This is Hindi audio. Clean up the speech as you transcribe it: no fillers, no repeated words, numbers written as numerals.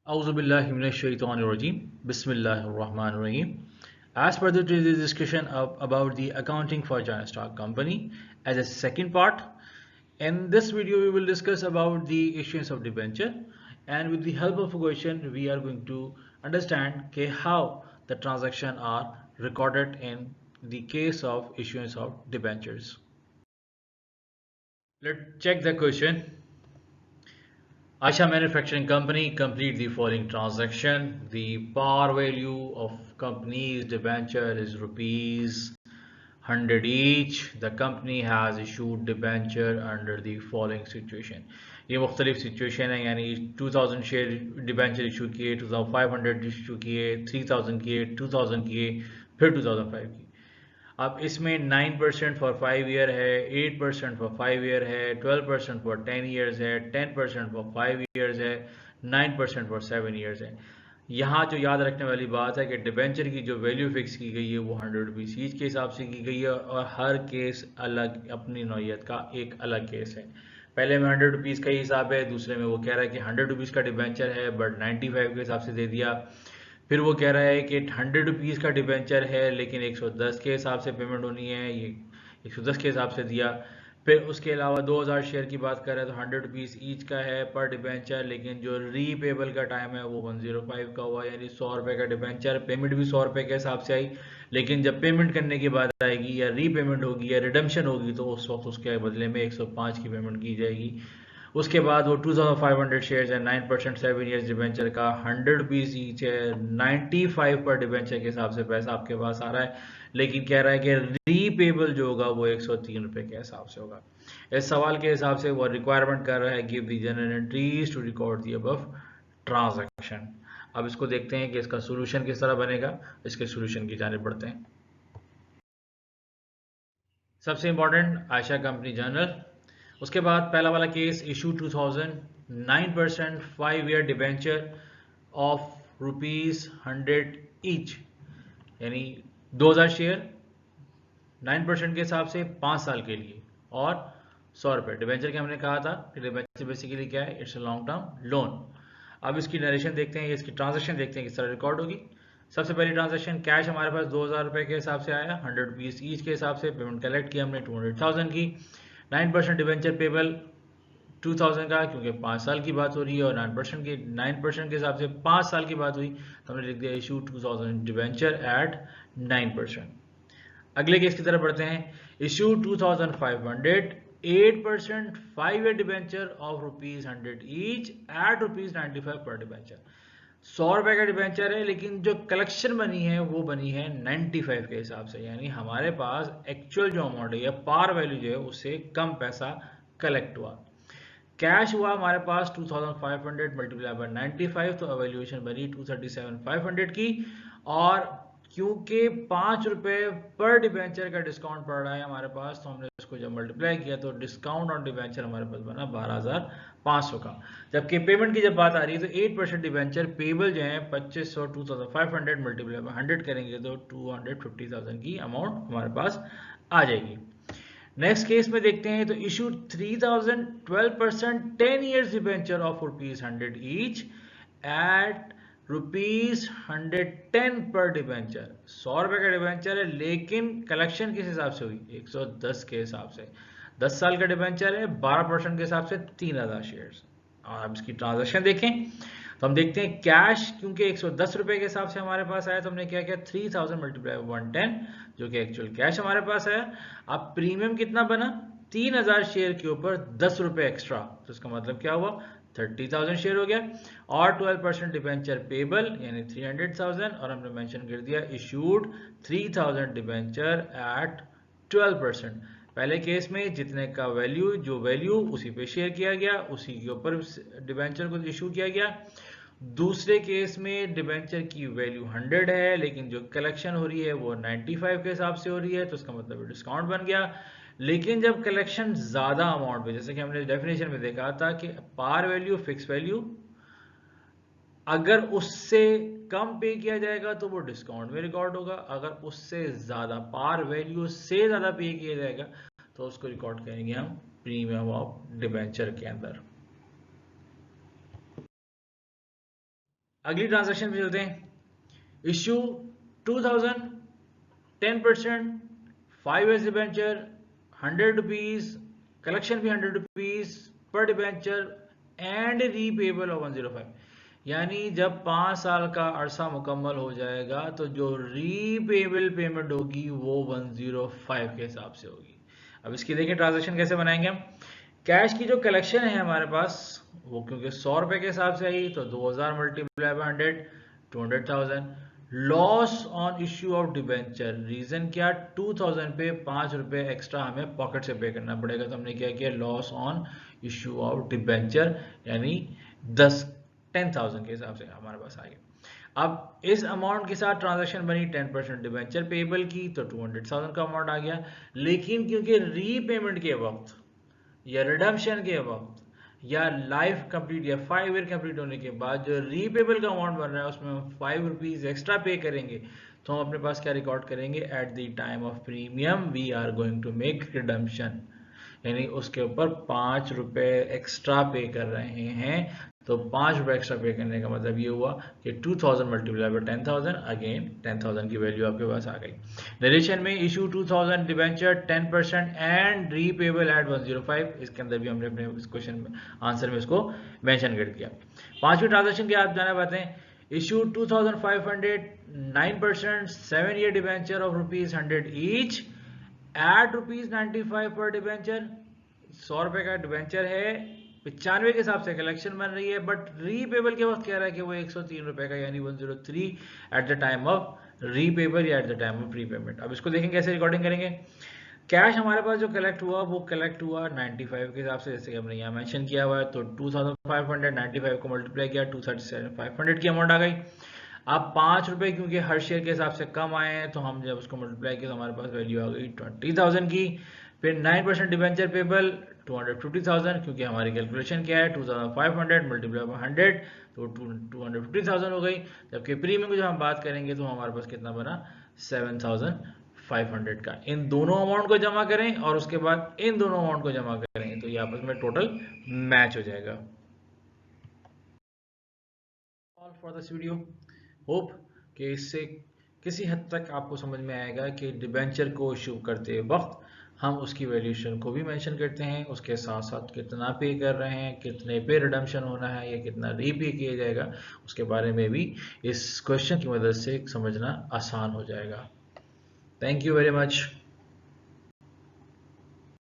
Auzubillahiminash-shaytanir-rajim. Bismillahir-Rahmanir-Rahim. As per the today's discussion about the accounting for China Stock Company, as a second part, in this video we will discuss about the issuance of debenture, and with the help of a question we are going to understand how the transactions are recorded in the case of issuance of debentures. Let's check the question. Aisha Manufacturing Company complete the following transaction. The par value of company's debenture is rupees 100 each. The company has issued debenture under the following situation. ये मुख्तलिफ सिचुएशन है, यानी 2000 शेयर डिबेंचर इशू किए, 2500 इशू किए, 3000 किए, 2000 किए, फिर 2005 की। अब इसमें 9% फॉर 5 ईयर है, 8% फॉर 5 ईयर है, 12% फॉर 10 ईयर्स है, 10% फॉर 5 ईयर्स है, 9% फॉर 7 ईयर्स है। यहाँ जो याद रखने वाली बात है कि डिबेंचर की जो वैल्यू फिक्स की गई है वो 100 रुपीज़ ईच के हिसाब से की गई है, और हर केस अलग अपनी नौयत का एक अलग केस है। पहले में 100 रुपीज़ का ही हिसाब है, दूसरे में वो कह रहा है कि 100 रुपीज़ का डिबेंचर है बट 95 के हिसाब से दे दिया। फिर वो कह रहा है कि 100 रुपीज़ का डिबेंचर है लेकिन 110 के हिसाब से पेमेंट होनी है, ये 110 के हिसाब से दिया। फिर उसके अलावा 2000 शेयर की बात कर रहे हैं तो 100 रुपीज़ ईच का है पर डिबेंचर, लेकिन जो रीपेबल का टाइम है वो 105 का हुआ, यानी 100 रुपये का डिबेंचर। पेमेंट भी 100 रुपये के हिसाब से आई, लेकिन जब पेमेंट करने की बात आएगी या रीपेमेंट होगी या रिडम्पशन होगी तो उस वक्त उसके बदले में 105 की पेमेंट की जाएगी। उसके बाद वो 2500 शेयर्स है, 9% 7 ईयर्स डिबेंचर का, 100 रुपीज़ ईच है, 95 पर डिबेंचर के हिसाब से पैसा आपके पास आ रहा है, लेकिन कह रहा है कि रीपेबल जो होगा वो 103 रुपये के हिसाब से होगा। इस सवाल के हिसाब से वो रिक्वायरमेंट कर रहा है give the general entries to record the above transaction. अब इसको देखते हैं कि इसका सोल्यूशन किस तरह बनेगा। इसके सोल्यूशन की जाने बढ़ते हैं। सबसे इंपॉर्टेंट आयशा कंपनी जर्नल। उसके बाद पहला वाला case issue 2000, 9% 5 year debenture of rupees 100 each, यानी 2000 शेयर 9% के हिसाब से 5 साल के लिए, और 100 रुपये डिबेंचर के हमने कहा था कि डिबेंचर बेसिकली क्या है, it's a long term loan. अब इसकी नरेशन देखते हैं, इसकी ट्रांजेक्शन देखते हैं किस तरह रिकॉर्ड होगी। सबसे पहली ट्रांजेक्शन कैश हमारे पास 2000 रुपये के हिसाब से आया, 100 रुपीज़ ईच के हिसाब से पेमेंट कलेक्ट किया हमने 200,000 की। 9% डिबेंचर पेबल 2000 का, क्योंकि 5 साल की बात हो रही है और 9% के हिसाब से 5 साल की बात हुई तो हमने लिख दिया इशू 2000 डिबेंचर एट 9%। अगले केस की तरफ बढ़ते हैं। Issue 2500 8% 5 year debenture of rupees 100 each eight rupees 95 पर डिबेंचर। 100 रुपए का डिबेंचर है, लेकिन जो कलेक्शन बनी है वो बनी है 95 के हिसाब से, यानी हमारे पास एक्चुअल जो अमाउंट है या पार वैल्यू जो है उससे कम पैसा कलेक्ट हुआ। कैश हुआ हमारे पास 2500 मल्टीप्लाई बाय 95, तो वैल्यूएशन बनी 237,500 की। और क्योंकि 5 रुपए पर डिबेंचर का डिस्काउंट पड़ रहा है हमारे पास, तो हमने इसको जब मल्टीप्लाई किया तो डिस्काउंट ऑन डिबेंचर हमारे पास बना 12,500 का। जबकि पेमेंट की जब बात आ रही है तो 8% डिबेंचर पेबल जो है 2500 2500 मल्टीप्लाई बाय 100 करेंगे तो 250,000 की अमाउंट हमारे पास आ जाएगी। नेक्स्ट केस में देखते हैं तो issue 3000 12% 10 years debenture of rupees 100 each eight rupees 110 पर डिबेंचर। 100 रुपए का डिबेंचर है, लेकिन कलेक्शन किस हिसाब से हुई, 110 के हिसाब से। 10 साल का डिबेंचर है, 12% के हिसाब से 3000 शेयर्स। और अब इसकी ट्रांजेक्शन देखें तो हम देखते हैं कैश, क्योंकि 110 रुपए के हिसाब से हमारे पास आया तो हमने क्या किया 3000 मल्टीप्लाई 110, जो कि एक्चुअल कैश हमारे पास आया। अब प्रीमियम कितना बना, 3000 शेयर के ऊपर 10 रुपए एक्स्ट्रा, तो इसका मतलब क्या हुआ 30,000 शेयर हो गया। और 12% डिबेंचर पेबल यानी 300,000, और हमने मेंशन कर दिया इशूड 3000 डिबेंचर एट 12%। पहले केस में जितने का वैल्यू जो वैल्यू उसी पे शेयर किया गया, उसी के ऊपर डिबेंचर को इशू किया गया। दूसरे केस में डिबेंचर की वैल्यू 100 है, लेकिन जो कलेक्शन हो रही है वो 95 के हिसाब से हो रही है, तो इसका मतलब डिस्काउंट बन गया। लेकिन जब कलेक्शन ज्यादा अमाउंट पे, जैसे कि हमने डेफिनेशन में देखा था कि पार वैल्यू फिक्स वैल्यू, अगर उससे कम पे किया जाएगा तो वो डिस्काउंट में रिकॉर्ड होगा, अगर उससे ज्यादा पार वैल्यू से ज्यादा पे किया जाएगा तो उसको रिकॉर्ड करेंगे हम प्रीमियम ऑफ डिबेंचर के अंदर। अगली ट्रांजैक्शन पे चलते हैं। Issue 2000 10% 5 years debenture 100 rupees, collection भी 100 rupees per debenture and repayable of 105। यानी जब 5 साल का अरसा मुकम्मल हो जाएगा तो जो रीपेबल पेमेंट होगी वो 105 के हिसाब से होगी। अब इसकी देखें ट्रांजैक्शन कैसे बनाएंगे हम। कैश की जो कलेक्शन है हमारे पास वो क्योंकि 100 रुपए के हिसाब से आई तो 2000 multiply by 100 200,000। Loss on issue of debenture, reason क्या, 2000 पे 5 रुपए एक्स्ट्रा हमें पॉकेट से पे करना पड़ेगा, तो हमने क्या किया, loss on issue of debenture यानी 10,000 के हिसाब से हमारे पास आ गया। अब इस अमाउंट के साथ ट्रांजैक्शन बनी 10% डिबेंचर पेबल की तो 200,000 का अमाउंट आ गया। लेकिन क्योंकि रीपेमेंट के वक्त या रिडम्पशन के वक्त या लाइफ कंप्लीट या 5 ईयर कंप्लीट होने के बाद जो रीपेबल का अमाउंट बन रहा है उसमें हम 5 रुपीज एक्स्ट्रा पे करेंगे, तो हम अपने पास क्या रिकॉर्ड करेंगे, at the time of premium we are going to make redemption, यानी उसके ऊपर 5 रुपए एक्स्ट्रा पे कर रहे हैं। तो 5 रुपए एक्स्ट्रा पे करने का मतलब ये हुआ कि 2000 मल्टीप्लाई बाय 10,000, अगेन 10,000 की वैल्यू आपके पास आ गई। नरेशन में issue 2000 debenture 10% and repayable at 105, इसके अंदर भी हमने अपने इस क्वेश्चन में आंसर में इसको मेंशन कर दिया। पांचवी ट्रांजेक्शन की आप जाना पाते हैं। Issue 2500 9% 7 year debenture of ₹100 each eight ₹95 पर डिबेंचर। 100 रुपए का डिबेंचर है, 95 के हिसाब से कलेक्शन बन रही है, बट रीपेबल के वक्त कह रहा है कि वो 103 रुपए का यानी 103 at the time of repayable या at the time of repayment. अब इसको देखेंगे कैसे रिकॉर्डिंग करेंगे। कैश हमारे पास जो कलेक्ट हुआ वो कलेक्ट हुआ 95 के हिसाब से, जैसे कि हमने यहाँ मेंशन किया हुआ है। तो 2595 को मल्टीप्लाई किया 237,500 की अमाउंट आ गई। अब 5 रुपए क्योंकि हर शेयर के हिसाब से कम आए हैं तो हम जब उसको मल्टीप्लाई किया तो हमारे पास वैल्यू आ गई 20,000 की। फिर 9% डिबेंचर पेबल 250,000, क्योंकि हमारी कैलकुलेशन क्या है 2500 मल्टीप्लाई बाय 100 तो 250,000 हो गई। जबकि प्रीमियम की जब हम बात करेंगे तो हमारे पास कितना बना 7,500 का। इन दोनों अमाउंट को जमा करें और उसके बाद इन दोनों अमाउंट को जमा करेंगे तो ये आपस में टोटल मैच हो जाएगा। All for this video, hope कि इससे किसी हद तक आपको समझ में आएगा कि डिबेंचर को इशू करते वक्त हम उसकी वैल्यूएशन को भी मेंशन करते हैं, उसके साथ साथ कितना पे कर रहे हैं, कितने पे रिडम्पशन होना है या कितना रीपे किया जाएगा, उसके बारे में भी इस क्वेश्चन की मदद से समझना आसान हो जाएगा। Thank you very much.